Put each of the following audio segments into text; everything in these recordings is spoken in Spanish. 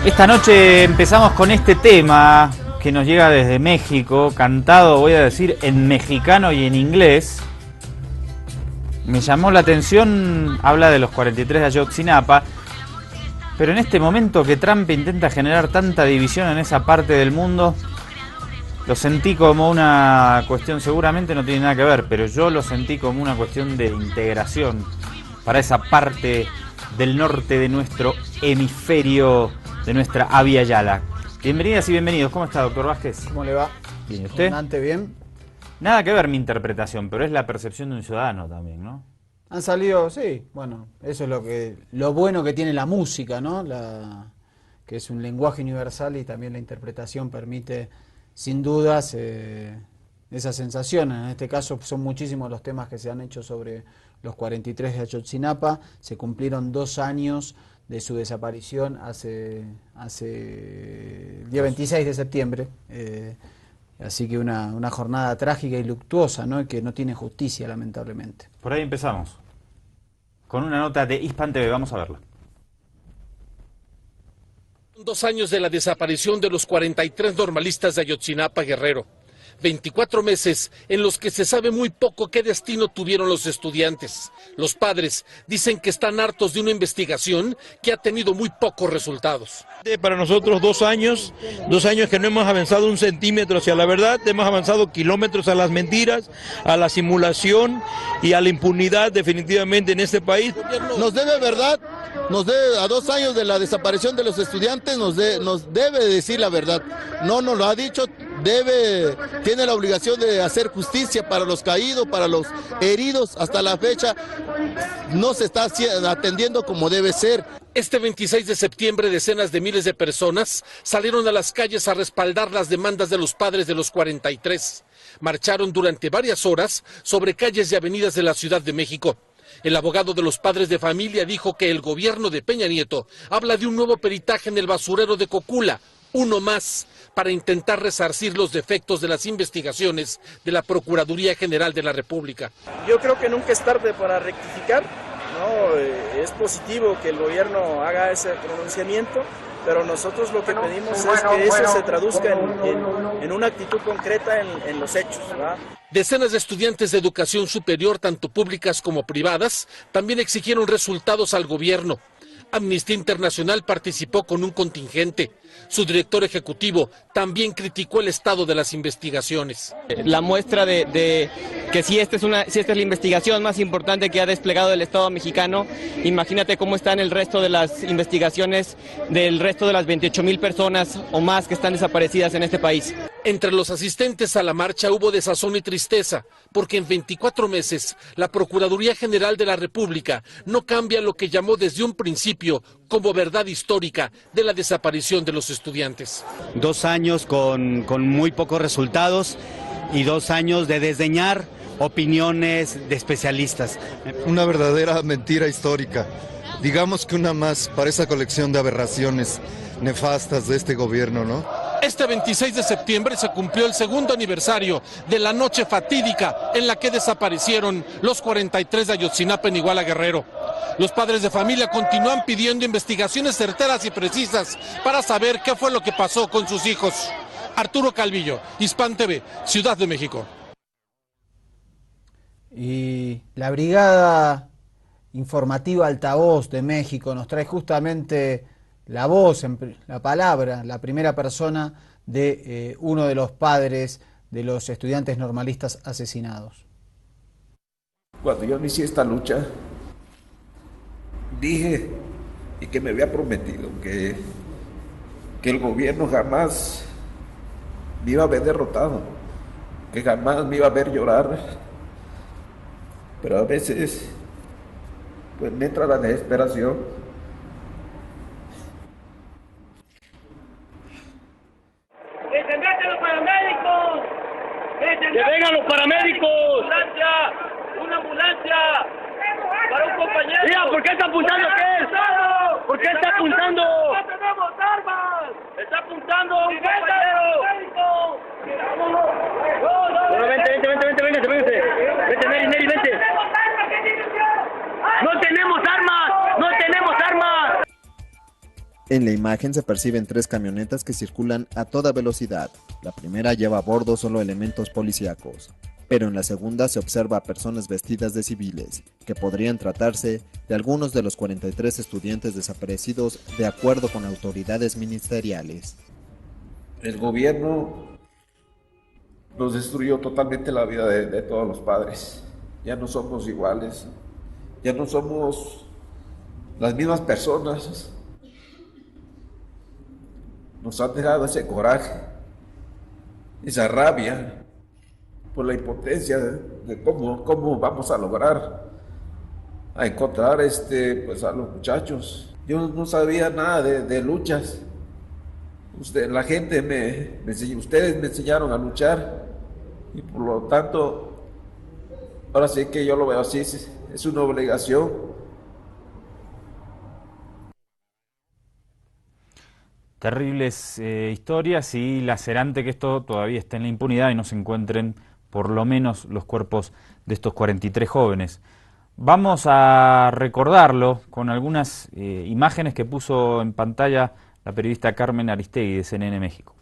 Esta noche empezamos con este tema que nos llega desde México, cantado, voy a decir, en mexicano y en inglés. Me llamó la atención, habla de los 43 de Ayotzinapa, pero en este momento que Trump intenta generar tanta división en esa parte del mundo, lo sentí como una cuestión, seguramente no tiene nada que ver, pero yo lo sentí como una cuestión de integración para esa parte del norte de nuestro hemisferio, de nuestra Avia Yala. Bienvenidas y bienvenidos. ¿Cómo está, doctor Vázquez? ¿Cómo le va? Bien, ¿y usted? Comandante, bien. Nada que ver mi interpretación, pero es la percepción de un ciudadano también, ¿no? Han salido, sí, bueno, eso es lo bueno que tiene la música, ¿no? Que es un lenguaje universal y también la interpretación permite, sin dudas, esa sensación. En este caso son muchísimos los temas que se han hecho sobre los 43 de Ayotzinapa. Se cumplieron 2 años de su desaparición hace el día 26 de septiembre. Así que una jornada trágica y luctuosa, ¿no? Que no tiene justicia, lamentablemente. Por ahí empezamos. Con una nota de Hispan TV, vamos a verla. 2 años de la desaparición de los 43 normalistas de Ayotzinapa, Guerrero. 24 meses en los que se sabe muy poco qué destino tuvieron los estudiantes. Los padres dicen que están hartos de una investigación que ha tenido muy pocos resultados. Para nosotros 2 años que no hemos avanzado un centímetro hacia la verdad, hemos avanzado kilómetros a las mentiras, a la simulación y a la impunidad definitivamente en este país. Nos debe verdad, nos debe, a 2 años de la desaparición de los estudiantes, nos debe decir la verdad. No nos lo ha dicho, tiene la obligación de hacer justicia para los caídos, para los heridos. Hasta la fecha no se está atendiendo como debe ser. Este 26 de septiembre decenas de miles de personas salieron a las calles a respaldar las demandas de los padres de los 43. Marcharon durante varias horas sobre calles y avenidas de la Ciudad de México. El abogado de los padres de familia dijo que el gobierno de Peña Nieto habla de un nuevo peritaje en el basurero de Cocula, uno más, para intentar resarcir los defectos de las investigaciones de la Procuraduría General de la República. Yo creo que nunca es tarde para rectificar, ¿no? Es positivo que el gobierno haga ese pronunciamiento, pero nosotros lo que pedimos es que eso se traduzca en una actitud concreta en los hechos, ¿verdad? Decenas de estudiantes de educación superior, tanto públicas como privadas, también exigieron resultados al gobierno. Amnistía Internacional participó con un contingente. Su director ejecutivo también criticó el estado de las investigaciones. La muestra de que si esta es la investigación más importante que ha desplegado el Estado mexicano, imagínate cómo están el resto de las investigaciones del resto de las 28,000 personas o más que están desaparecidas en este país. Entre los asistentes a la marcha hubo desazón y tristeza, porque en 24 meses la Procuraduría General de la República no cambia lo que llamó desde un principio como verdad histórica de la desaparición de los estudiantes. 2 años con muy pocos resultados y 2 años de desdeñar opiniones de especialistas. Una verdadera mentira histórica. Digamos que una más para esa colección de aberraciones nefastas de este gobierno, ¿no? Este 26 de septiembre se cumplió el 2º aniversario de la noche fatídica en la que desaparecieron los 43 de Ayotzinapa en Iguala, Guerrero. Los padres de familia continúan pidiendo investigaciones certeras y precisas para saber qué fue lo que pasó con sus hijos. Arturo Calvillo, Hispan TV, Ciudad de México. Y la Brigada Informativa Altavoz de México nos trae justamente la voz, la palabra, la primera persona de uno de los padres de los estudiantes normalistas asesinados. Cuando yo inicié esta lucha, dije y que me había prometido que el gobierno jamás me iba a ver derrotado, que jamás me iba a ver llorar, pero a veces pues me entra la desesperación. ¡Que vengan los paramédicos! ¡Una ambulancia! ¡Para un compañero! Mira, ¿por qué está apuntando aquel? ¿Por qué está apuntando? ¡No tenemos armas! ¡Está apuntando a un compañero! Bueno, vente, Neri, vente. ¡No tenemos armas! En la imagen se perciben 3 camionetas que circulan a toda velocidad. La primera lleva a bordo solo elementos policíacos, pero en la segunda se observa a personas vestidas de civiles, que podrían tratarse de algunos de los 43 estudiantes desaparecidos de acuerdo con autoridades ministeriales. El gobierno nos destruyó totalmente la vida de todos los padres. Ya no somos iguales, ya no somos las mismas personas. Nos han dejado ese coraje, esa rabia, por la impotencia de cómo vamos a lograr a encontrar pues a los muchachos. Yo no sabía nada de luchas. La gente ustedes me enseñaron a luchar y por lo tanto, ahora sí que yo lo veo así, es una obligación. Terribles historias y lacerante que esto todavía esté en la impunidad y no se encuentren por lo menos los cuerpos de estos 43 jóvenes. Vamos a recordarlo con algunas imágenes que puso en pantalla la periodista Carmen Aristegui de CNN México.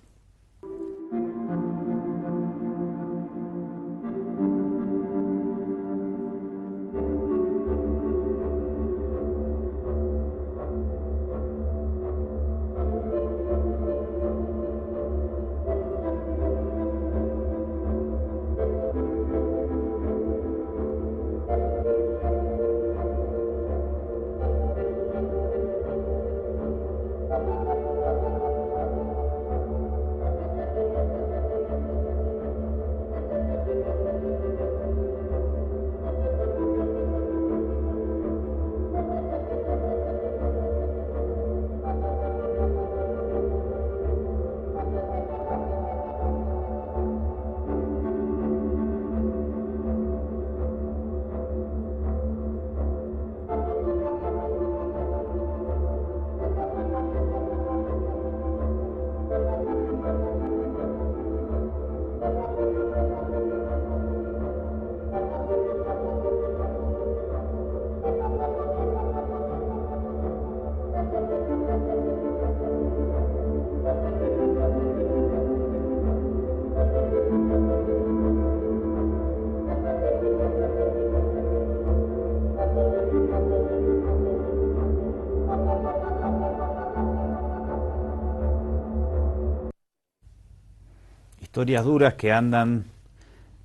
Historias duras que andan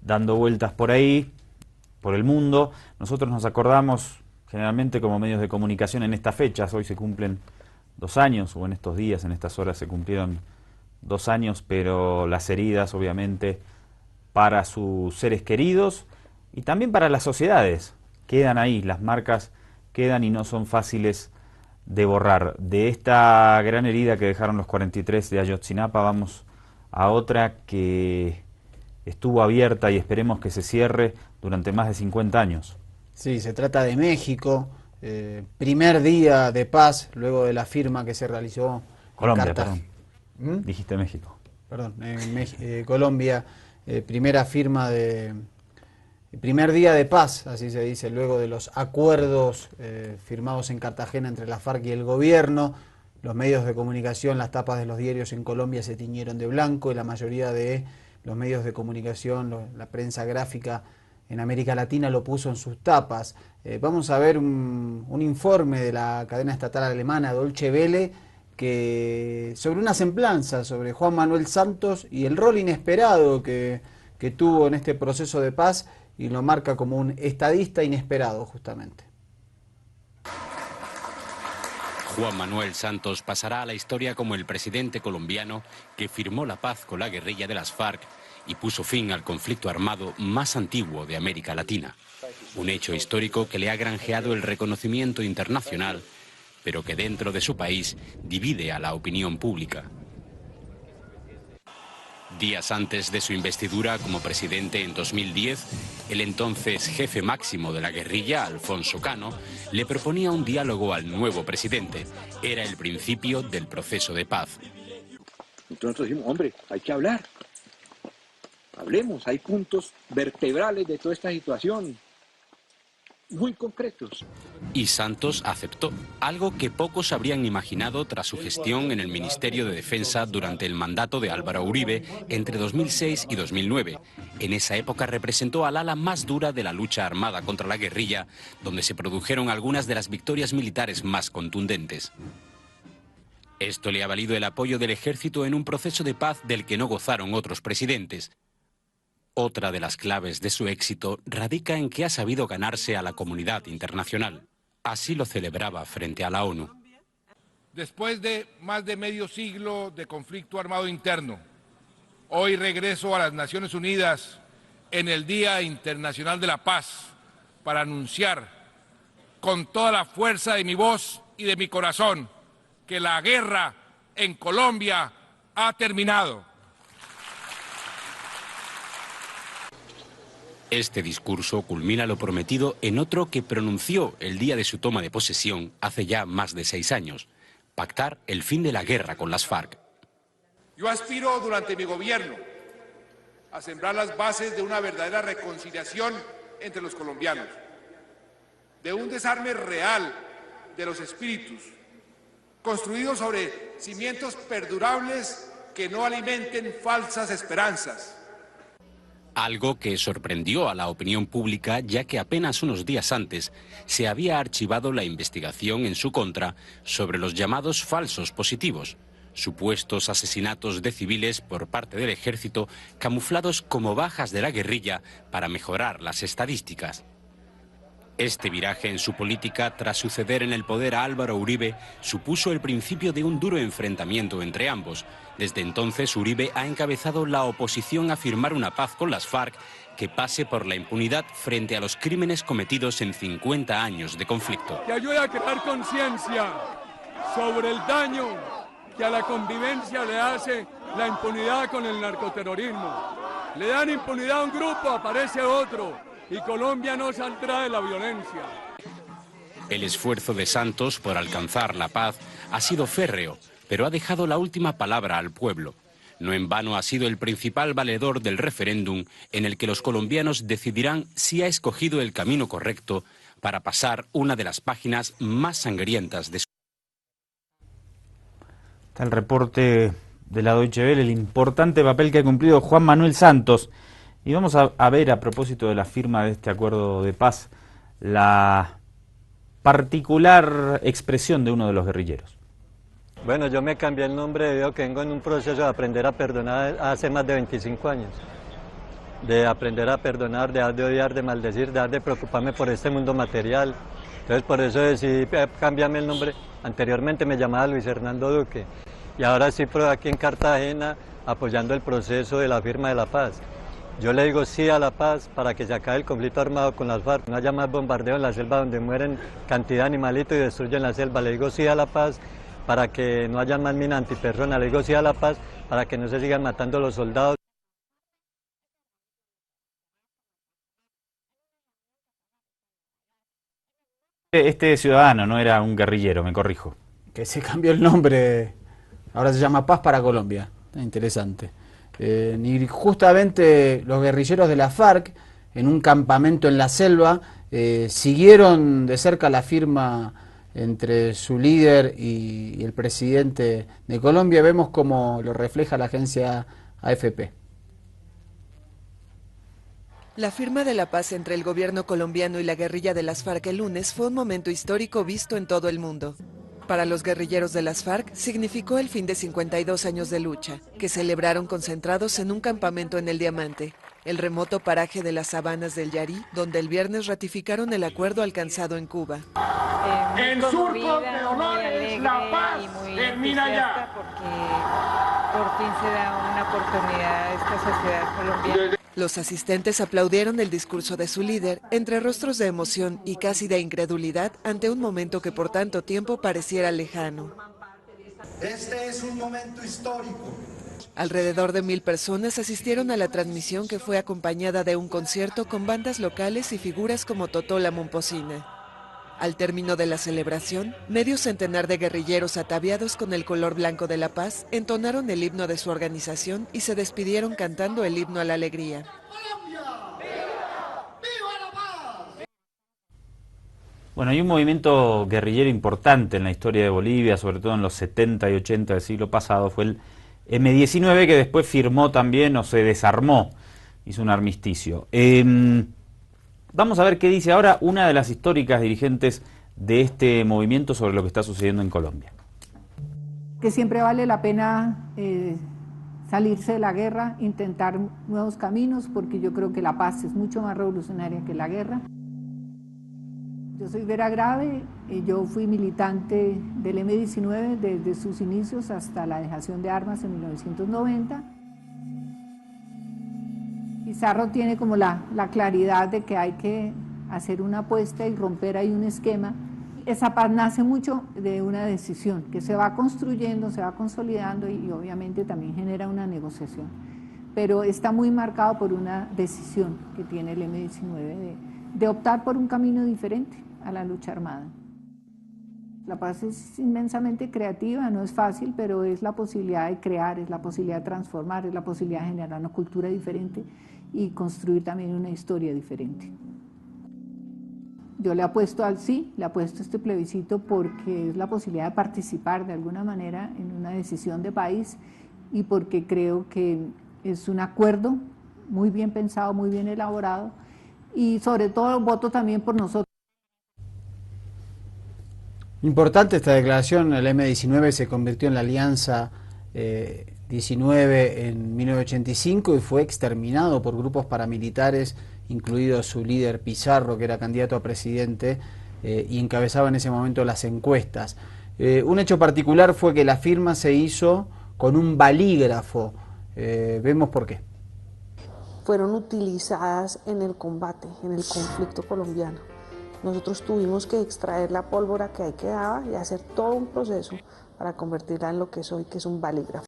dando vueltas por ahí, por el mundo. Nosotros nos acordamos generalmente como medios de comunicación en estas fechas. Hoy se cumplen 2 años, o en estos días, en estas horas se cumplieron 2 años, pero las heridas obviamente para sus seres queridos y también para las sociedades quedan ahí, las marcas quedan y no son fáciles de borrar. De esta gran herida que dejaron los 43 de Ayotzinapa vamos a otra que estuvo abierta y esperemos que se cierre durante más de 50 años. Sí, se trata de México, primer día de paz luego de la firma que se realizó Colombia, en Cartagena. perdón. Dijiste México. Perdón, en Colombia, primera firma primer día de paz, así se dice, luego de los acuerdos firmados en Cartagena entre la FARC y el gobierno. Los medios de comunicación, las tapas de los diarios en Colombia se tiñeron de blanco y la mayoría de los medios de comunicación, la prensa gráfica en América Latina lo puso en sus tapas. Vamos a ver un informe de la cadena estatal alemana Deutsche Welle sobre una semblanza sobre Juan Manuel Santos y el rol inesperado que tuvo en este proceso de paz y lo marca como un estadista inesperado justamente. Juan Manuel Santos pasará a la historia como el presidente colombiano que firmó la paz con la guerrilla de las FARC y puso fin al conflicto armado más antiguo de América Latina. Un hecho histórico que le ha granjeado el reconocimiento internacional, pero que dentro de su país divide a la opinión pública. Días antes de su investidura como presidente en 2010, el entonces jefe máximo de la guerrilla, Alfonso Cano, le proponía un diálogo al nuevo presidente. Era el principio del proceso de paz. Entonces dijimos, hombre, hay que hablar. Hablemos, hay puntos vertebrales de toda esta situación, muy concretos. Y Santos aceptó, algo que pocos habrían imaginado tras su gestión en el Ministerio de Defensa durante el mandato de Álvaro Uribe entre 2006 y 2009. En esa época representó al ala más dura de la lucha armada contra la guerrilla, donde se produjeron algunas de las victorias militares más contundentes. Esto le ha valido el apoyo del ejército en un proceso de paz del que no gozaron otros presidentes. Otra de las claves de su éxito radica en que ha sabido ganarse a la comunidad internacional. Así lo celebraba frente a la ONU. Después de más de medio siglo de conflicto armado interno, hoy regreso a las Naciones Unidas en el Día Internacional de la Paz para anunciar con toda la fuerza de mi voz y de mi corazón que la guerra en Colombia ha terminado. Este discurso culmina lo prometido en otro que pronunció el día de su toma de posesión hace ya más de 6 años: pactar el fin de la guerra con las FARC. Yo aspiro durante mi gobierno a sembrar las bases de una verdadera reconciliación entre los colombianos, de un desarme real de los espíritus, construidos sobre cimientos perdurables que no alimenten falsas esperanzas. Algo que sorprendió a la opinión pública, ya que apenas unos días antes se había archivado la investigación en su contra sobre los llamados falsos positivos, supuestos asesinatos de civiles por parte del ejército camuflados como bajas de la guerrilla para mejorar las estadísticas. Este viraje en su política, tras suceder en el poder a Álvaro Uribe, supuso el principio de un duro enfrentamiento entre ambos. Desde entonces, Uribe ha encabezado la oposición a firmar una paz con las FARC que pase por la impunidad frente a los crímenes cometidos en 50 años de conflicto. Que ayude a crear conciencia sobre el daño que a la convivencia le hace la impunidad con el narcoterrorismo. Le dan impunidad a un grupo, aparece otro. Y Colombia no saldrá de la violencia. El esfuerzo de Santos por alcanzar la paz ha sido férreo, pero ha dejado la última palabra al pueblo. No en vano ha sido el principal valedor del referéndum en el que los colombianos decidirán si ha escogido el camino correcto para pasar una de las páginas más sangrientas de su vida. Está el reporte de la Deutsche Welle, el importante papel que ha cumplido Juan Manuel Santos. Y vamos a ver, a propósito de la firma de este acuerdo de paz, la particular expresión de uno de los guerrilleros. Bueno, yo me cambié el nombre debido a que vengo en un proceso de aprender a perdonar hace más de 25 años. De aprender a perdonar, de dejar de odiar, de maldecir, de dejar de preocuparme por este mundo material. Entonces por eso decidí cambiarme el nombre. Anteriormente me llamaba Luis Hernando Duque y ahora sí estoy aquí en Cartagena apoyando el proceso de la firma de la paz. Yo le digo sí a la paz para que se acabe el conflicto armado con las FARC, no haya más bombardeo en la selva donde mueren cantidad de animalitos y destruyen la selva. Le digo sí a la paz para que no haya más minas antipersonas. Le digo sí a la paz para que no se sigan matando los soldados. Este ciudadano no era un guerrillero, me corrijo. Que se cambió el nombre, ahora se llama Paz para Colombia. Interesante. Ni justamente los guerrilleros de la FARC, en un campamento en la selva, siguieron de cerca la firma entre su líder y el presidente de Colombia. Vemos cómo lo refleja la agencia AFP. La firma de la paz entre el gobierno colombiano y la guerrilla de las FARC el lunes fue un momento histórico visto en todo el mundo. Para los guerrilleros de las FARC significó el fin de 52 años de lucha, que celebraron concentrados en un campamento en el Diamante, el remoto paraje de las sabanas del Yarí, donde el viernes ratificaron el acuerdo alcanzado en Cuba. El surco de dolores, la paz termina ya. Porque por fin se da una oportunidad a esta sociedad colombiana. Los asistentes aplaudieron el discurso de su líder, entre rostros de emoción y casi de incredulidad ante un momento que por tanto tiempo pareciera lejano. Este es un momento histórico. Alrededor de 1000 personas asistieron a la transmisión que fue acompañada de un concierto con bandas locales y figuras como Totó la Momposina. Al término de la celebración, medio centenar de guerrilleros ataviados con el color blanco de la paz entonaron el himno de su organización y se despidieron cantando el himno a la alegría. Bueno, hay un movimiento guerrillero importante en la historia de Bolivia, sobre todo en los 70 y 80 del siglo pasado, fue el M-19, que después firmó también o se desarmó, hizo un armisticio. Vamos a ver qué dice ahora una de las históricas dirigentes de este movimiento sobre lo que está sucediendo en Colombia. Que siempre vale la pena salirse de la guerra, intentar nuevos caminos, porque yo creo que la paz es mucho más revolucionaria que la guerra. Yo soy Vera Grave, yo fui militante del M-19 desde sus inicios hasta la dejación de armas en 1990. Pizarro tiene como la claridad de que hay que hacer una apuesta y romper ahí un esquema. Esa paz nace mucho de una decisión que se va construyendo, se va consolidando y obviamente también genera una negociación. Pero está muy marcado por una decisión que tiene el M-19 de optar por un camino diferente a la lucha armada. La paz es inmensamente creativa, no es fácil, pero es la posibilidad de crear, es la posibilidad de transformar, es la posibilidad de generar una cultura diferente y construir también una historia diferente. Yo le apuesto al sí, le apuesto a este plebiscito porque es la posibilidad de participar de alguna manera en una decisión de país y porque creo que es un acuerdo muy bien pensado, muy bien elaborado y sobre todo voto también por nosotros. Importante esta declaración, el M-19 se convirtió en la Alianza 19 en 1985 y fue exterminado por grupos paramilitares, incluido su líder Pizarro, que era candidato a presidente y encabezaba en ese momento las encuestas. Un hecho particular fue que la firma se hizo con un balígrafo. Vemos por qué. Fueron utilizadas en el combate, en el conflicto colombiano. Nosotros tuvimos que extraer la pólvora que ahí quedaba y hacer todo un proceso para convertirla en lo que es hoy, que es un balígrafo.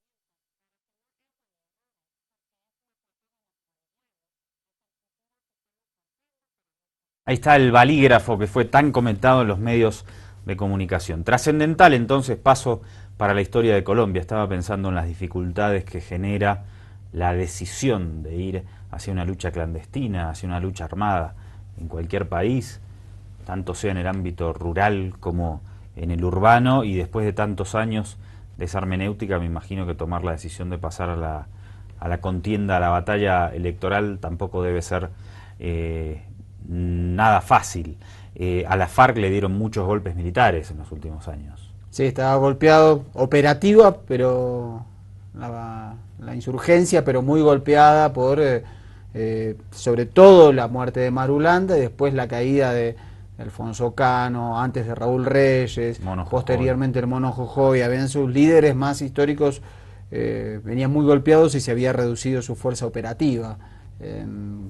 Ahí está el balígrafo que fue tan comentado en los medios de comunicación. Trascendental entonces, paso para la historia de Colombia. Estaba pensando en las dificultades que genera la decisión de ir hacia una lucha clandestina, hacia una lucha armada en cualquier país, tanto sea en el ámbito rural como en el urbano, y después de tantos años de esa hermenéutica me imagino que tomar la decisión de pasar a la contienda, a la batalla electoral tampoco debe ser nada fácil. A la FARC le dieron muchos golpes militares en los últimos años. Sí, estaba golpeado, operativa, pero la insurgencia, pero muy golpeada por sobre todo la muerte de Marulanda y después la caída de Alfonso Cano, antes de Raúl Reyes, posteriormente el Mono Jojoy. Habían sus líderes más históricos, venían muy golpeados y se había reducido su fuerza operativa.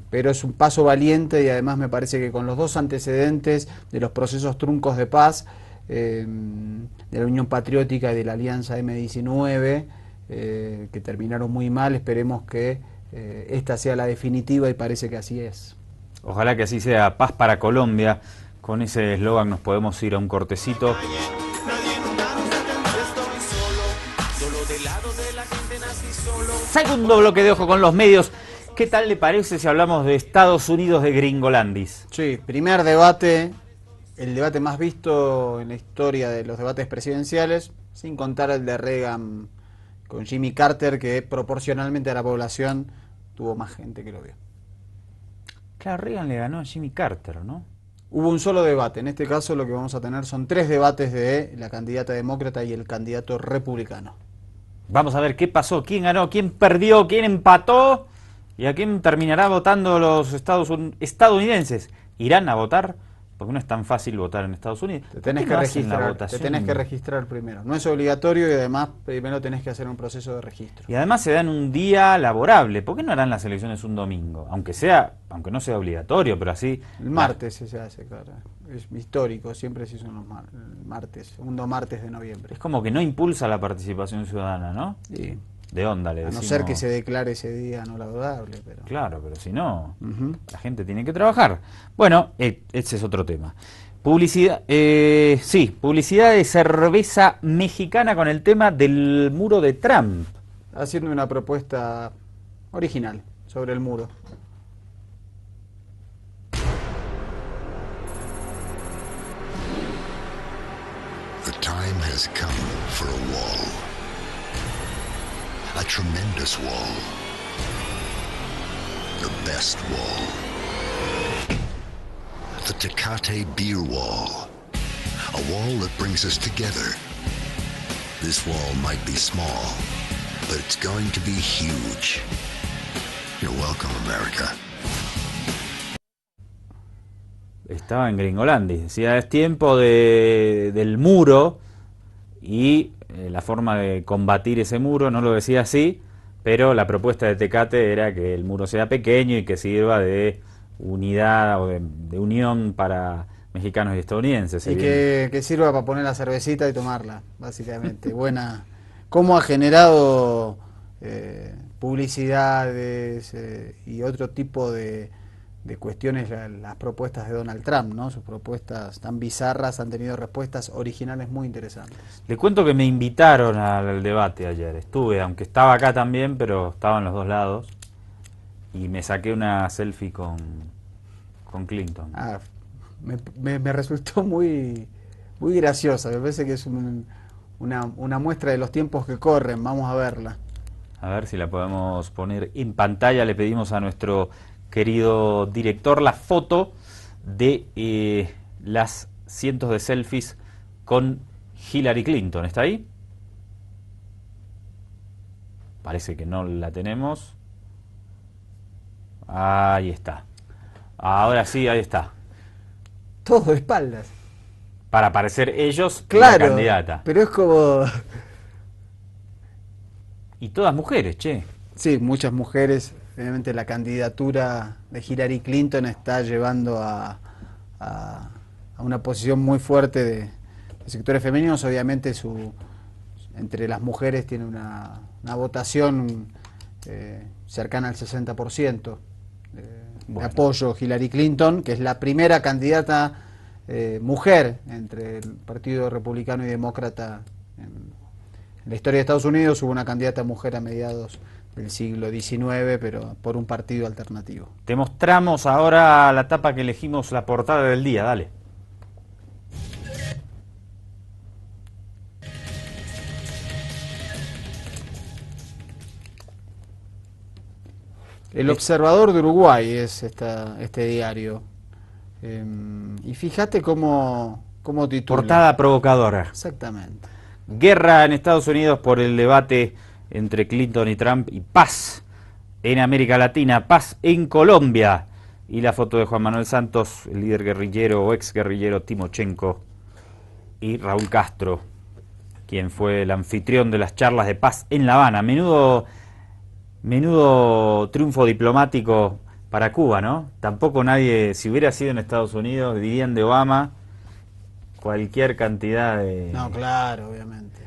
Pero es un paso valiente y además me parece que con los dos antecedentes de los procesos truncos de paz, de la Unión Patriótica y de la Alianza M-19, que terminaron muy mal, esperemos que esta sea la definitiva y parece que así es. Ojalá que así sea. Paz para Colombia. Con ese eslogan nos podemos ir a un cortecito. Segundo bloque de Ojo con los Medios. ¿Qué tal le parece si hablamos de Estados Unidos de Gringolandis? Sí, primer debate, el debate más visto en la historia de los debates presidenciales, sin contar el de Reagan con Jimmy Carter, que proporcionalmente a la población tuvo más gente que lo vio. Claro, Reagan le ganó a Jimmy Carter, ¿no? Hubo un solo debate. En este caso lo que vamos a tener son 3 debates de la candidata demócrata y el candidato republicano. Vamos a ver qué pasó, quién ganó, quién perdió, quién empató y a quién terminará votando los estadounidenses. ¿Irán a votar? Porque no es tan fácil votar en Estados Unidos. Te tenés que registrar primero. No es obligatorio y además primero tenés que hacer un proceso de registro. Y además se dan un día laborable. ¿Por qué no harán las elecciones un domingo? Aunque no sea obligatorio, pero así... El martes se hace, claro. Es histórico, siempre se hizo los martes, segundo martes de noviembre. Es como que no impulsa la participación ciudadana, ¿no? Sí. De onda, le decimos. A no ser que se declare ese día no laborable. Pero... Claro, pero si no, la gente tiene que trabajar. Bueno, ese es otro tema. Publicidad, publicidad de cerveza mexicana con el tema del muro de Trump. Haciendo una propuesta original sobre el muro. time has come for a wall. A tremendous wall. The best wall. The Tecate Beer Wall. A wall that brings us together. This wall might be small, but it's going to be huge. You're welcome, America. Estaba en Gringolandis, decía, es tiempo del muro y la forma de combatir ese muro, no lo decía así, pero la propuesta de Tecate era que el muro sea pequeño y que sirva de unidad o de unión para mexicanos y estadounidenses. Y que sirva para poner la cervecita y tomarla, básicamente. Buena. ¿Cómo ha generado publicidades y otro tipo de cuestiones las propuestas de Donald Trump, ¿no? Sus propuestas tan bizarras han tenido respuestas originales muy interesantes. Le cuento que me invitaron al debate ayer. Estuve, aunque estaba acá también, pero estaba en los dos lados. Y me saqué una selfie con Clinton. Ah, me resultó muy graciosa. Me parece que es una muestra de los tiempos que corren. Vamos a verla. A ver si la podemos poner en pantalla. Le pedimos a nuestro querido director la foto de las cientos de selfies con Hillary Clinton. ¿Está ahí? Parece que no la tenemos. Ahí está. Ahora sí, ahí está. Todo de espaldas. Para parecer ellos, claro, la candidata. Pero es como... Y todas mujeres, che. Sí, muchas mujeres. Obviamente la candidatura de Hillary Clinton está llevando a una posición muy fuerte de sectores femeninos. Obviamente entre las mujeres tiene una votación cercana al 60% de apoyo a Hillary Clinton, que es la primera candidata mujer entre el Partido Republicano y Demócrata en la historia de Estados Unidos. Hubo una candidata mujer a mediados del siglo XIX, pero por un partido alternativo. Te mostramos ahora la tapa que elegimos, la portada del día, dale. El Observador de Uruguay es este diario. Y fíjate cómo titula. Portada provocadora. Exactamente. Guerra en Estados Unidos por el debate entre Clinton y Trump, y paz en América Latina, paz en Colombia. Y la foto de Juan Manuel Santos, el líder guerrillero o ex guerrillero Timochenko, y Raúl Castro, quien fue el anfitrión de las charlas de paz en La Habana. Menudo triunfo diplomático para Cuba, ¿no? Tampoco nadie, si hubiera sido en Estados Unidos, dirían de Obama cualquier cantidad de... No, claro, obviamente.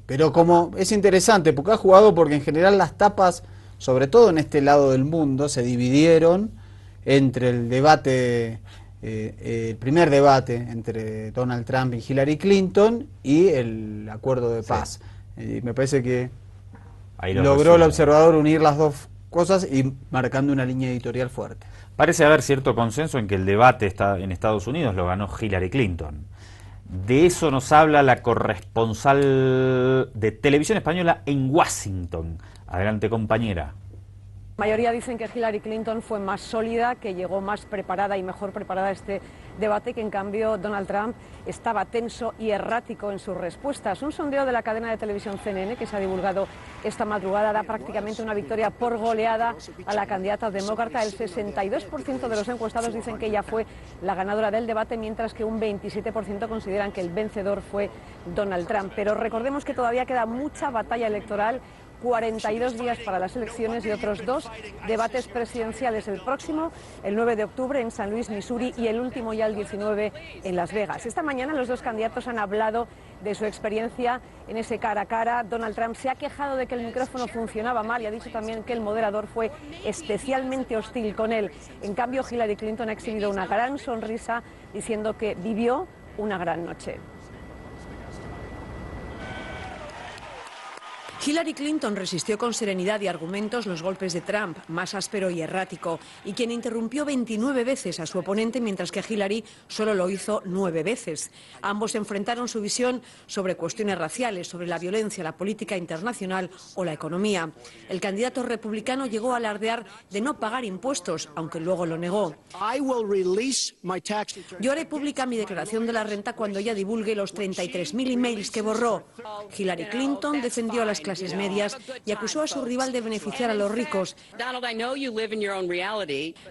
Pero como es interesante, porque ha jugado, porque en general las tapas, sobre todo en este lado del mundo, se dividieron entre el debate, el primer debate entre Donald Trump y Hillary Clinton y el acuerdo de paz. Sí. Me parece que logró el Observador unir las dos cosas y marcando una línea editorial fuerte. Parece haber cierto consenso en que el debate en Estados Unidos lo ganó Hillary Clinton. De eso nos habla la corresponsal de Televisión Española en Washington. Adelante, compañera. La mayoría dicen que Hillary Clinton fue más sólida, que llegó más preparada y mejor preparada a este debate, que en cambio Donald Trump estaba tenso y errático en sus respuestas. Un sondeo de la cadena de televisión CNN que se ha divulgado esta madrugada da prácticamente una victoria por goleada a la candidata demócrata. El 62% de los encuestados dicen que ella fue la ganadora del debate, mientras que un 27% consideran que el vencedor fue Donald Trump. Pero recordemos que todavía queda mucha batalla electoral. 42 días para las elecciones y otros 2 debates presidenciales, el próximo, el 9 de octubre en San Luis, Missouri, y el último ya el 19 en Las Vegas. Esta mañana los dos candidatos han hablado de su experiencia en ese cara a cara. Donald Trump se ha quejado de que el micrófono funcionaba mal y ha dicho también que el moderador fue especialmente hostil con él. En cambio, Hillary Clinton ha exhibido una gran sonrisa diciendo que vivió una gran noche. Hillary Clinton resistió con serenidad y argumentos los golpes de Trump, más áspero y errático, y quien interrumpió 29 veces a su oponente, mientras que Hillary solo lo hizo 9 veces. Ambos enfrentaron su visión sobre cuestiones raciales, sobre la violencia, la política internacional o la economía. El candidato republicano llegó a alardear de no pagar impuestos, aunque luego lo negó. Yo haré pública mi declaración de la renta cuando ella divulgue los 33.000 emails que borró. Hillary Clinton defendió a las clases medias y acusó a su rival de beneficiar a los ricos.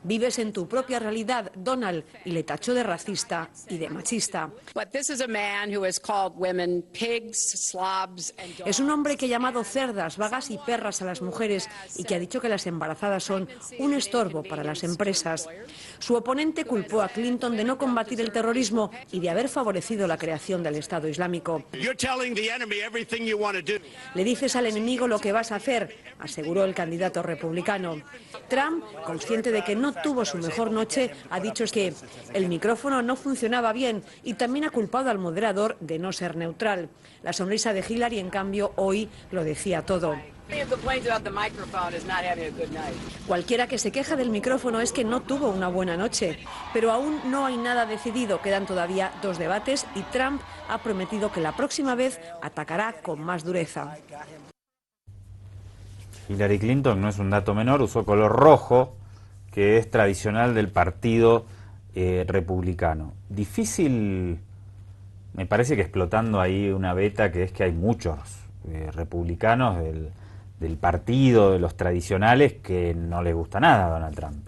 Vives en tu propia realidad, Donald, y le tachó de racista y de machista. Es un hombre que ha llamado cerdas, vagas y perras a las mujeres y que ha dicho que las embarazadas son un estorbo para las empresas. Su oponente culpó a Clinton de no combatir el terrorismo y de haber favorecido la creación del Estado Islámico. Le dices al enemigo lo que vas a hacer, aseguró el candidato republicano. Trump, consciente de que no tuvo su mejor noche, ha dicho que el micrófono no funcionaba bien y también ha culpado al moderador de no ser neutral. La sonrisa de Hillary, en cambio, hoy lo decía todo. Cualquiera que se queja del micrófono es que no tuvo una buena noche, pero aún no hay nada decidido, quedan todavía 2 debates y Trump ha prometido que la próxima vez atacará con más dureza. Hillary Clinton, no es un dato menor, usó color rojo, que es tradicional del partido republicano. Difícil, me parece que explotando ahí una beta, que es que hay muchos republicanos del partido, de los tradicionales, que no les gusta nada a Donald Trump.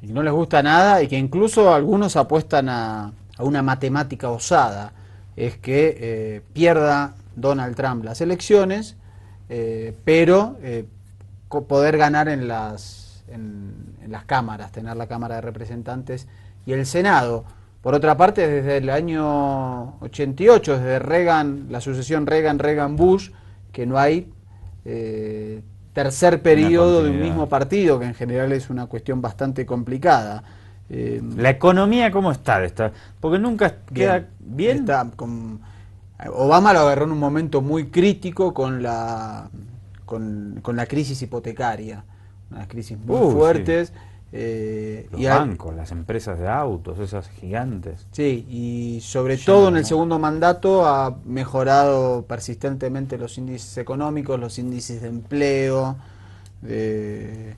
Y no les gusta nada, y que incluso algunos apuestan a una matemática osada, es que pierda Donald Trump las elecciones, pero poder ganar en las cámaras, tener la Cámara de Representantes y el Senado. Por otra parte, desde el año 88, desde Reagan, la sucesión Reagan-Bush, que no hay tercer periodo de un mismo partido, que en general es una cuestión bastante complicada. ¿La economía cómo está? Porque nunca queda bien. Está Obama lo agarró en un momento muy crítico con la crisis hipotecaria, unas crisis muy fuertes. Sí. Los bancos, las empresas de autos, esas gigantes. Sí, y sobre todo en el segundo mandato ha mejorado persistentemente los índices económicos, los índices de empleo, del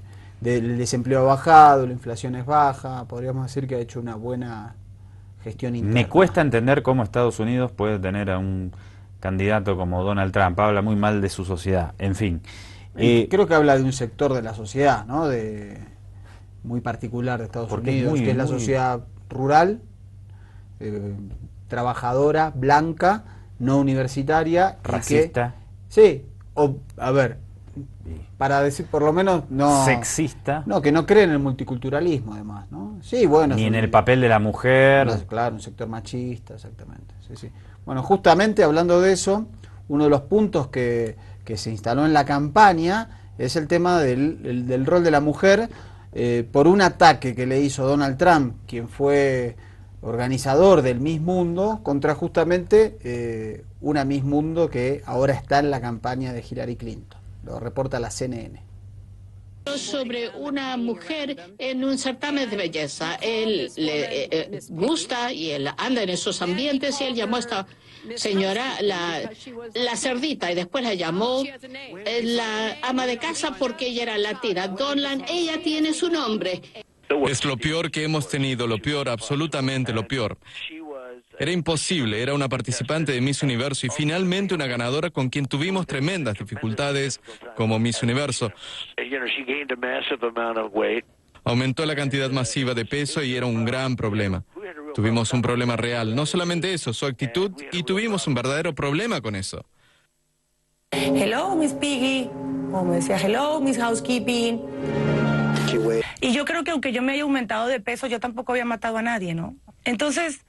desempleo ha bajado, la inflación es baja, podríamos decir que ha hecho una buena gestión interna. Me cuesta entender cómo Estados Unidos puede tener a un candidato como Donald Trump, habla muy mal de su sociedad, en fin. Creo que habla de un sector de la sociedad, ¿no? Muy particular de Estados Unidos, que es la sociedad rural, trabajadora, blanca, no universitaria. Racista. Para decir por lo menos no... Sexista. No, que no cree en el multiculturalismo además, ¿no? Sí, bueno. Ni en el papel de la mujer. Claro, un sector machista, exactamente. Sí. Bueno, justamente hablando de eso, uno de los puntos que se instaló en la campaña es el tema del rol de la mujer, por un ataque que le hizo Donald Trump, quien fue organizador del Miss Mundo, contra justamente una Miss Mundo que ahora está en la campaña de Hillary Clinton. Lo reporta la CNN. Sobre una mujer en un certamen de belleza. Él le gusta y él anda en esos ambientes y él llamó a esta señora la cerdita y después la llamó la ama de casa porque ella era latina. Donald, ella tiene su nombre. Es lo peor que hemos tenido, lo peor, absolutamente lo peor. Era imposible, era una participante de Miss Universo y finalmente una ganadora con quien tuvimos tremendas dificultades como Miss Universo. Aumentó la cantidad masiva de peso y era un gran problema. Tuvimos un problema real, no solamente eso, su actitud, y tuvimos un verdadero problema con eso. Hello, Miss Piggy, o me decía hello, Miss Housekeeping. Y yo creo que aunque yo me haya aumentado de peso, yo tampoco había matado a nadie, ¿no? Entonces,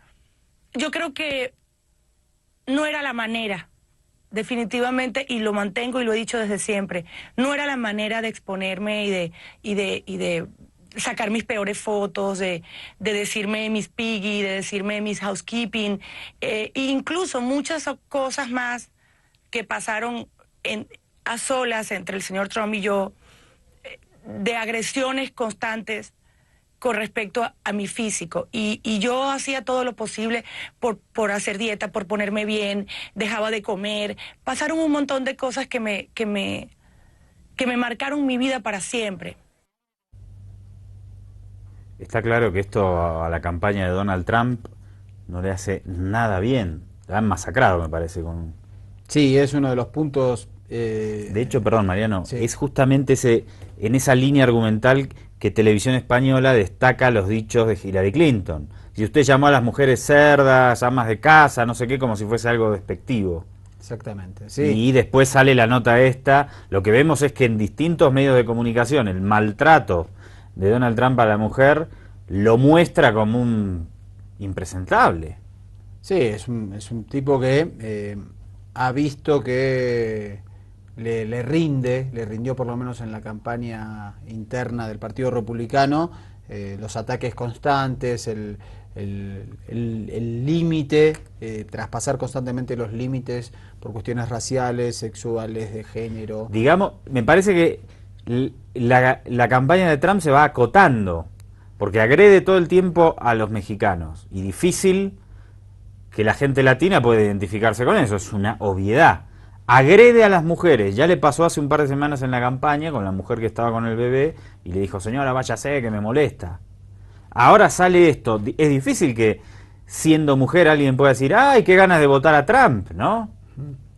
yo creo que no era la manera, definitivamente, y lo mantengo y lo he dicho desde siempre, no era la manera de exponerme y de sacar mis peores fotos, de decirme Miss Piggy, de decirme Miss Housekeeping, e incluso muchas cosas más que pasaron a solas entre el señor Trump y yo, de agresiones constantes con respecto a mi físico. Y yo hacía todo lo posible por hacer dieta, por ponerme bien, dejaba de comer. Pasaron un montón de cosas que me marcaron mi vida para siempre. Está claro que esto a la campaña de Donald Trump no le hace nada bien. La han masacrado, me parece. Sí, es uno de los puntos... De hecho, perdón, Mariano, sí, es justamente en esa línea argumental que Televisión Española destaca los dichos de Hillary Clinton. Si usted llamó a las mujeres cerdas, amas de casa, no sé qué, como si fuese algo despectivo. Exactamente, sí. Y después sale la nota esta. Lo que vemos es que en distintos medios de comunicación el maltrato de Donald Trump a la mujer lo muestra como un impresentable. Sí, es un tipo que ha visto que le rindió por lo menos en la campaña interna del Partido Republicano, los ataques constantes, el límite, traspasar constantemente los límites por cuestiones raciales, sexuales, de género. Digamos, me parece que la campaña de Trump se va acotando, porque agrede todo el tiempo a los mexicanos, y difícil que la gente latina pueda identificarse con eso, es una obviedad. Agrede a las mujeres, ya le pasó hace un par de semanas en la campaña con la mujer que estaba con el bebé y le dijo, señora, váyase que me molesta. Ahora sale esto, es difícil que siendo mujer alguien pueda decir, ay, qué ganas de votar a Trump, ¿no?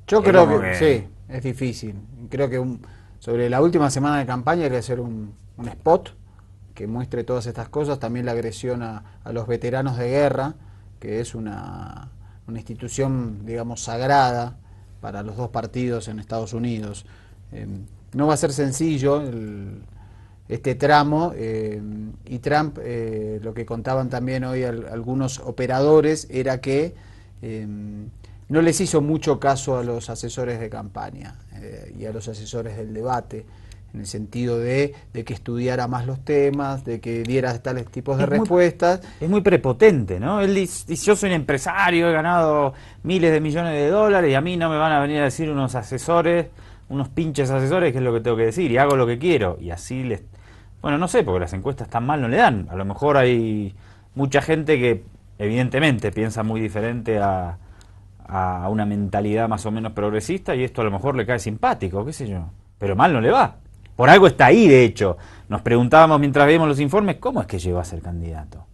Yo creo que sí, es difícil. Creo que sobre la última semana de campaña hay que hacer un spot que muestre todas estas cosas, también la agresión a los veteranos de guerra, que es una institución, digamos, sagrada para los dos partidos en Estados Unidos. No va a ser sencillo este tramo, y Trump, lo que contaban también hoy algunos operadores, era que no les hizo mucho caso a los asesores de campaña y a los asesores del debate, en el sentido de que estudiara más los temas, de que diera tales tipos de respuestas. Es muy prepotente, ¿no? Él dice, yo soy un empresario, he ganado miles de millones de dólares y a mí no me van a venir a decir unos asesores, unos pinches asesores, qué es lo que tengo que decir, y hago lo que quiero. Y así les... Bueno, no sé, porque las encuestas tan mal no le dan. A lo mejor hay mucha gente que evidentemente piensa muy diferente a una mentalidad más o menos progresista y esto a lo mejor le cae simpático, qué sé yo. Pero mal no le va. Por algo está ahí, de hecho. Nos preguntábamos mientras veíamos los informes, ¿cómo es que llegó a ser candidato?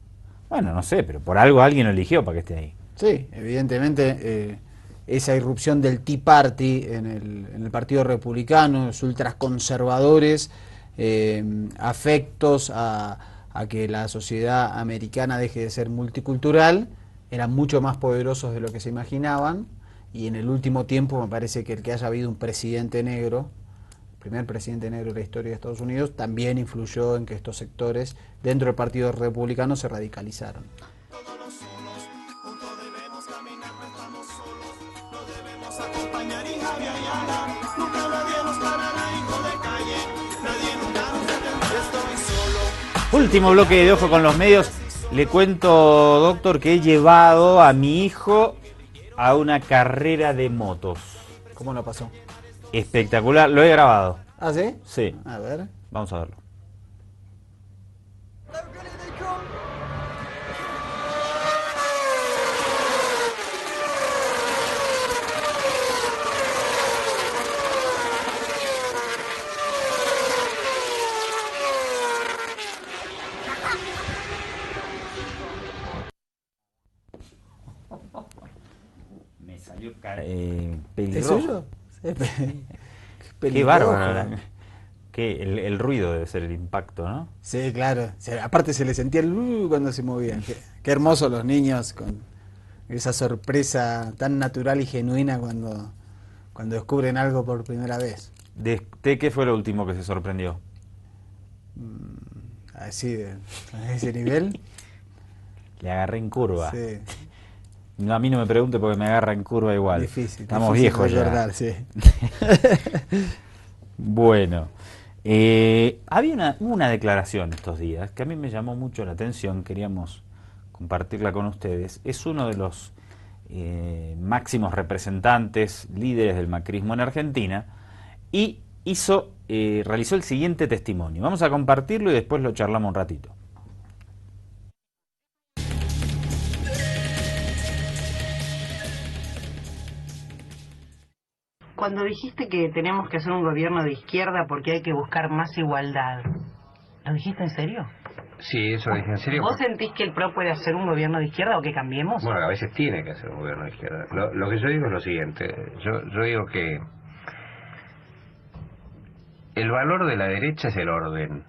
Bueno, no sé, pero por algo alguien lo eligió para que esté ahí. Sí, evidentemente esa irrupción del Tea Party en el Partido Republicano, los ultraconservadores, afectos a que la sociedad americana deje de ser multicultural, eran mucho más poderosos de lo que se imaginaban, y en el último tiempo me parece que el que haya habido un presidente negro, primer presidente negro de la historia de Estados Unidos, también influyó en que estos sectores dentro del Partido Republicano se radicalizaron. Último bloque de Ojo con los Medios. Le cuento, doctor, que he llevado a mi hijo a una carrera de motos. ¿Cómo lo pasó? Espectacular, lo he grabado. ¿Ah, sí? Sí. A ver. Vamos a verlo. Me salió pelirrojo. ¿Es Qué bárbaro. El ruido debe ser el impacto, ¿no? Sí, claro. Aparte se le sentía el cuando se movían. Qué hermoso los niños con esa sorpresa tan natural y genuina cuando descubren algo por primera vez. ¿De qué fue lo último que se sorprendió? Así, a ese nivel. Le agarré en curva. Sí. No, a mí no me pregunte porque me agarra en curva igual. Difícil. Estamos difícil viejos recordar, ya. Sí. Bueno, había una declaración estos días que a mí me llamó mucho la atención, queríamos compartirla con ustedes. Es uno de los máximos representantes, líderes del macrismo en Argentina, y realizó el siguiente testimonio. Vamos a compartirlo y después lo charlamos un ratito. Cuando dijiste que tenemos que hacer un gobierno de izquierda porque hay que buscar más igualdad, ¿lo dijiste en serio? Sí, eso lo dije en serio. ¿Vos sentís que el PRO puede hacer un gobierno de izquierda o que cambiemos? Bueno, a veces tiene que hacer un gobierno de izquierda. Lo que yo digo es lo siguiente. Yo digo que el valor de la derecha es el orden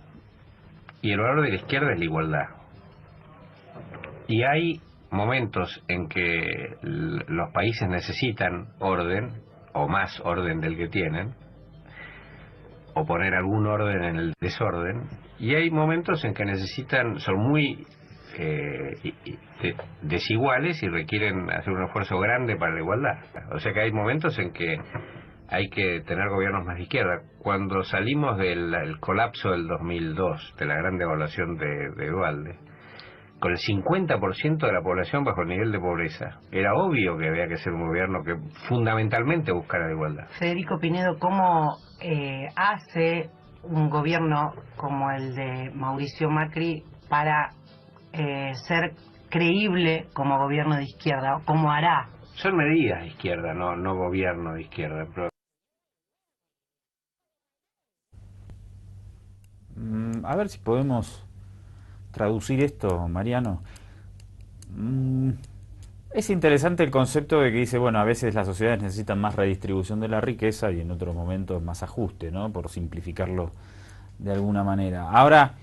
y el valor de la izquierda es la igualdad. Y hay momentos en que los países necesitan orden, o más orden del que tienen, o poner algún orden en el desorden, y hay momentos en que son muy desiguales y requieren hacer un esfuerzo grande para la igualdad. O sea que hay momentos en que hay que tener gobiernos más de izquierda. Cuando salimos del colapso del 2002, de la gran devaluación de Duhalde, con el 50% de la población bajo el nivel de pobreza, era obvio que había que ser un gobierno que fundamentalmente buscara la igualdad. Federico Pinedo, ¿cómo hace un gobierno como el de Mauricio Macri para ser creíble como gobierno de izquierda? ¿Cómo hará? Son medidas de izquierda, no gobierno de izquierda. Pero... A ver si podemos traducir esto, Mariano. Es interesante el concepto de que dice, bueno, a veces las sociedades necesitan más redistribución de la riqueza y en otros momentos más ajuste, ¿no? Por simplificarlo de alguna manera. Ahora,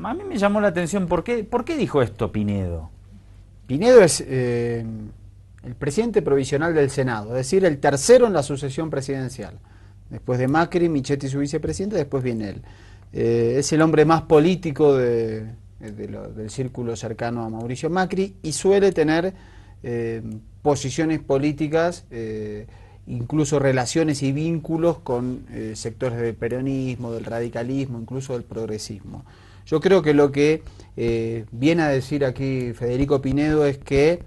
a mí me llamó la atención, ¿por qué dijo esto Pinedo? Pinedo es el presidente provisional del Senado, es decir, el tercero en la sucesión presidencial. Después de Macri, Michetti su vicepresidente, después viene él. Es el hombre más político del círculo cercano a Mauricio Macri y suele tener posiciones políticas, incluso relaciones y vínculos con sectores del peronismo, del radicalismo, incluso del progresismo. Yo creo que lo que viene a decir aquí Federico Pinedo es que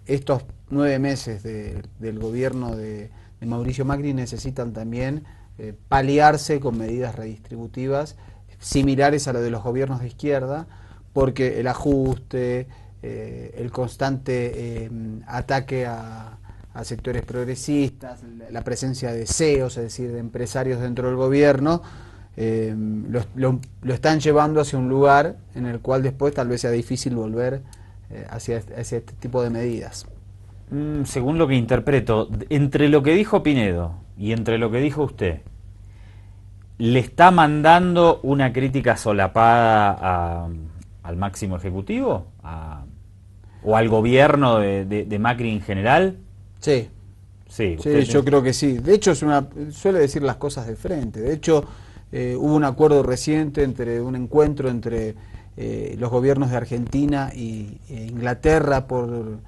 estos 9 meses del gobierno de Mauricio Macri necesitan también paliarse con medidas redistributivas similares a lo de los gobiernos de izquierda, porque el ajuste, el constante ataque a sectores progresistas, la presencia de CEOs, es decir, de empresarios dentro del gobierno, lo están llevando hacia un lugar en el cual después tal vez sea difícil volver hacia este tipo de medidas. Según lo que interpreto, entre lo que dijo Pinedo y entre lo que dijo usted, ¿le está mandando una crítica solapada al máximo ejecutivo? ¿O al gobierno de Macri en general? Sí. Sí, yo creo que sí. De hecho, suele decir las cosas de frente. De hecho, hubo un acuerdo reciente, un encuentro entre los gobiernos de Argentina e Inglaterra por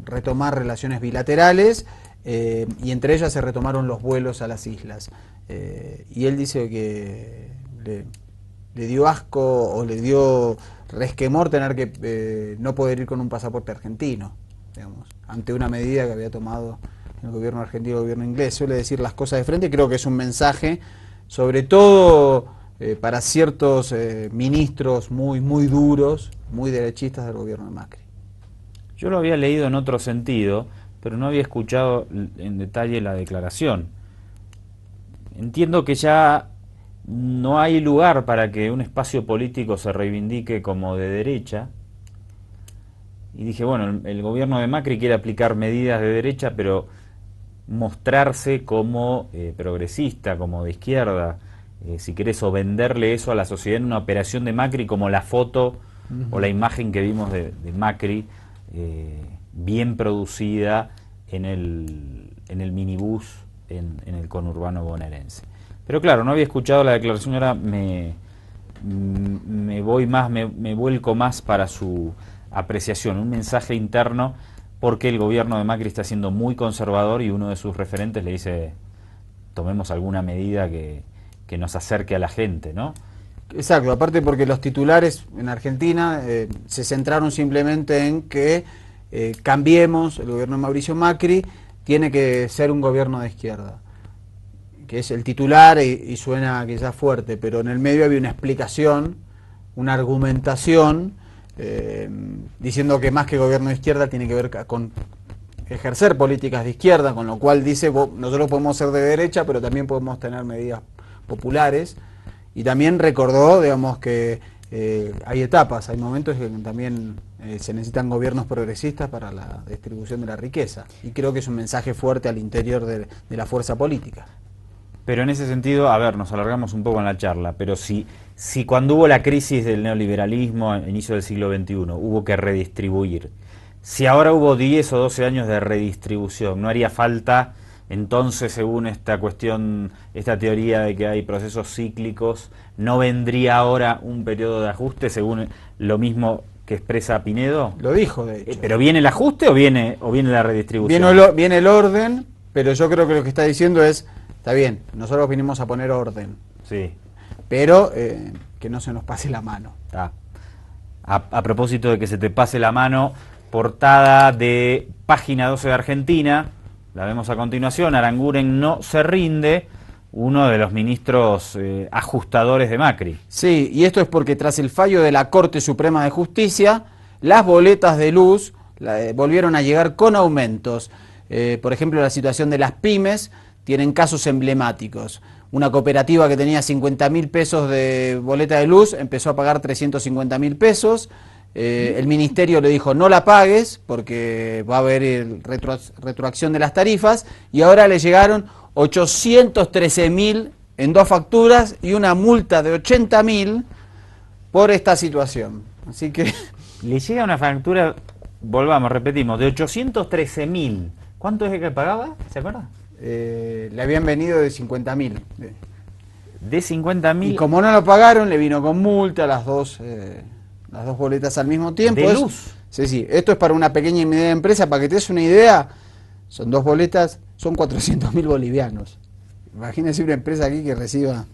retomar relaciones bilaterales, y entre ellas se retomaron los vuelos a las islas. Y él dice que le dio asco o le dio resquemor tener que no poder ir con un pasaporte argentino, digamos, ante una medida que había tomado el gobierno argentino y el gobierno inglés. Suele decir las cosas de frente y creo que es un mensaje, sobre todo para ciertos ministros muy duros, muy derechistas del gobierno de Macri. Yo lo había leído en otro sentido, pero no había escuchado en detalle la declaración. Entiendo que ya no hay lugar para que un espacio político se reivindique como de derecha. Y dije, bueno, el gobierno de Macri quiere aplicar medidas de derecha, pero mostrarse como progresista, como de izquierda, si querés, o venderle eso a la sociedad en una operación de Macri, como la foto o la imagen que vimos de Macri, bien producida en el minibús en el conurbano bonaerense. Pero claro, no había escuchado la declaración, ahora me vuelco más para su apreciación, un mensaje interno, porque el gobierno de Macri está siendo muy conservador y uno de sus referentes le dice, tomemos alguna medida que nos acerque a la gente, ¿no? Exacto, aparte porque los titulares en Argentina se centraron simplemente en que cambiemos, el gobierno de Mauricio Macri tiene que ser un gobierno de izquierda. que es el titular y suena quizás fuerte, pero en el medio había una explicación, una argumentación, diciendo que más que gobierno de izquierda tiene que ver con ejercer políticas de izquierda, con lo cual dice, nosotros podemos ser de derecha, pero también podemos tener medidas populares, y también recordó, digamos, que hay etapas, hay momentos en que también se necesitan gobiernos progresistas para la distribución de la riqueza, y creo que es un mensaje fuerte al interior de la fuerza política. Pero en ese sentido, a ver, nos alargamos un poco en la charla, pero si cuando hubo la crisis del neoliberalismo a inicio del siglo XXI, hubo que redistribuir, si ahora hubo 10 o 12 años de redistribución, ¿no haría falta entonces, según esta cuestión, esta teoría de que hay procesos cíclicos, no vendría ahora un periodo de ajuste, según lo mismo que expresa Pinedo? Lo dijo, de hecho. ¿Pero viene el ajuste o viene la redistribución? Viene el orden, pero yo creo que lo que está diciendo es, está bien, nosotros vinimos a poner orden. Sí. Pero que no se nos pase la mano. A propósito de que se te pase la mano, portada de Página 12 de Argentina, la vemos a continuación, Aranguren no se rinde, uno de los ministros ajustadores de Macri. Sí, y esto es porque tras el fallo de la Corte Suprema de Justicia, las boletas de luz volvieron a llegar con aumentos. Por ejemplo, la situación de las pymes tienen casos emblemáticos. Una cooperativa que tenía 50.000 pesos de boleta de luz empezó a pagar 350.000 pesos. El ministerio le dijo no la pagues porque va a haber retroacción de las tarifas, y ahora le llegaron 813.000 en 2 facturas y una multa de 80.000 por esta situación. Así que le llega una factura, repetimos, de 813.000. ¿Cuánto es el que pagaba? ¿Se acuerda? Le habían venido de 50.000. De 50.000. Y como no lo pagaron, le vino con multa las dos boletas al mismo tiempo. ¿De luz? Sí. Esto es para una pequeña y media empresa. Para que te des una idea, son 2 boletas, son 400.000 bolivianos. Imagínense una empresa aquí que reciba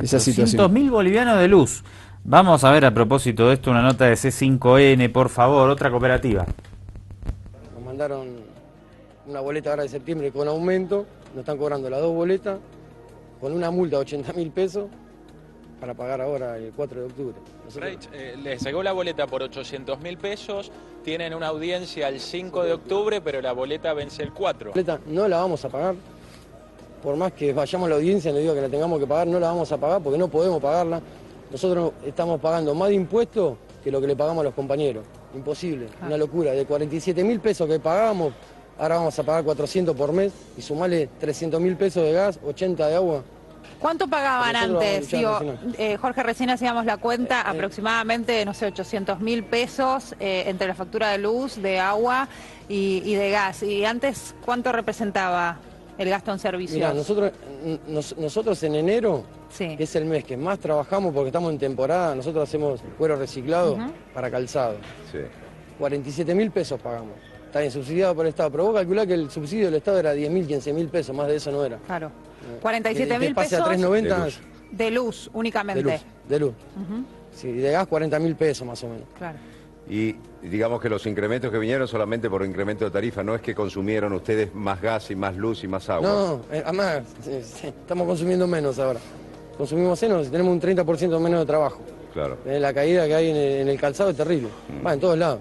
esa situación. 400.000 bolivianos de luz. Vamos a ver, a propósito de esto, una nota de C5N, por favor, otra cooperativa. Nos mandaron una boleta ahora de septiembre con aumento, nos están cobrando las 2 boletas con una multa de 80.000 pesos para pagar ahora el 4 de octubre. Les llegó la boleta por 800.000 pesos, tienen una audiencia el 5 de octubre, pero la boleta vence el 4. La boleta no la vamos a pagar, por más que vayamos a la audiencia y nos diga que la tengamos que pagar, no la vamos a pagar porque no podemos pagarla. Nosotros estamos pagando más de impuestos que lo que le pagamos a los compañeros. Imposible, una locura. De 47.000 pesos que pagábamos, ahora vamos a pagar 400 por mes y sumarle 300.000 pesos de gas, 80 de agua. ¿Cuánto pagaban antes? Jorge, recién hacíamos la cuenta, aproximadamente, no sé, 800.000 pesos entre la factura de luz, de agua y de gas. ¿Y antes cuánto representaba el gasto en servicios? Mira, nosotros en enero, que es el mes que más trabajamos porque estamos en temporada, nosotros hacemos cuero reciclado para calzado. 47.000 pesos pagamos. Está bien, subsidiado por el Estado, pero vos calculás que el subsidio del Estado era 10.000, 15.000 pesos, más de eso no era. Claro. 47.000 pesos a 3.90 de luz únicamente. De luz. Sí, y de gas 40.000 pesos más o menos. Claro. Y digamos que los incrementos que vinieron solamente por incremento de tarifa, no es que consumieron ustedes más gas y más luz y más agua. No, además estamos consumiendo menos ahora. Consumimos menos, tenemos un 30% menos de trabajo. Claro. La caída que hay en el calzado es terrible. Va en todos lados.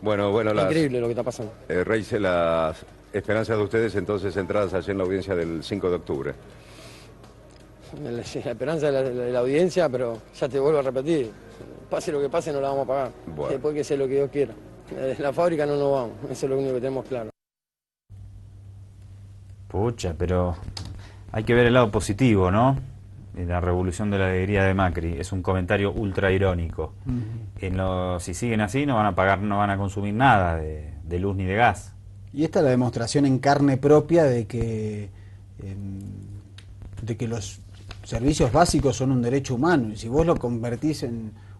Bueno, increíble lo que está pasando. Reise, las esperanzas de ustedes entonces centradas allí en la audiencia del 5 de octubre. La esperanza de la audiencia, pero ya te vuelvo a repetir, pase lo que pase no la vamos a pagar. Bueno. Después que sea lo que Dios quiera. De la fábrica no nos vamos, eso es lo único que tenemos claro. Pucha, pero hay que ver el lado positivo, ¿no? La revolución de la alegría de Macri es un comentario ultra irónico. Si siguen así no van a pagar, no van a consumir nada de luz ni de gas. Y esta es la demostración en carne propia de que los servicios básicos son un derecho humano, y si vos lo convertís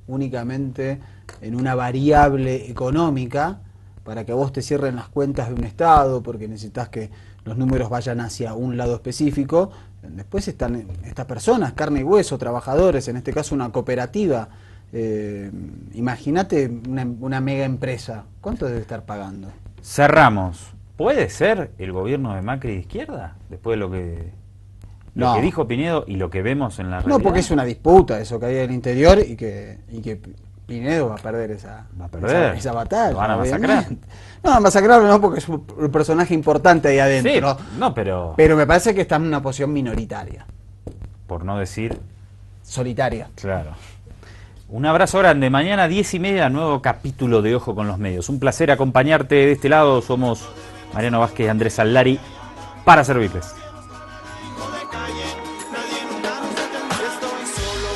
únicamente en una variable económica para que a vos te cierren las cuentas de un Estado porque necesitas que los números vayan hacia un lado específico, después están estas personas, carne y hueso, trabajadores, en este caso una cooperativa. Imagínate una mega empresa, ¿cuánto debe estar pagando? Cerramos. ¿Puede ser el gobierno de Macri de izquierda? Después de lo que Lo que dijo Pinedo y lo que vemos en la realidad. No, porque es una disputa eso que hay en el interior y que Pinedo va a perder esa batalla. Lo van a masacrar. No, a masacrarlo no, porque es un personaje importante ahí adentro. Sí, no, pero me parece que está en una posición minoritaria. Por no decir... solitaria. Claro. Un abrazo grande. Mañana 10:30, nuevo capítulo de Ojo con los Medios. Un placer acompañarte de este lado. Somos Mariano Vázquez y Andrés Sallari para servirles. Estoy solo.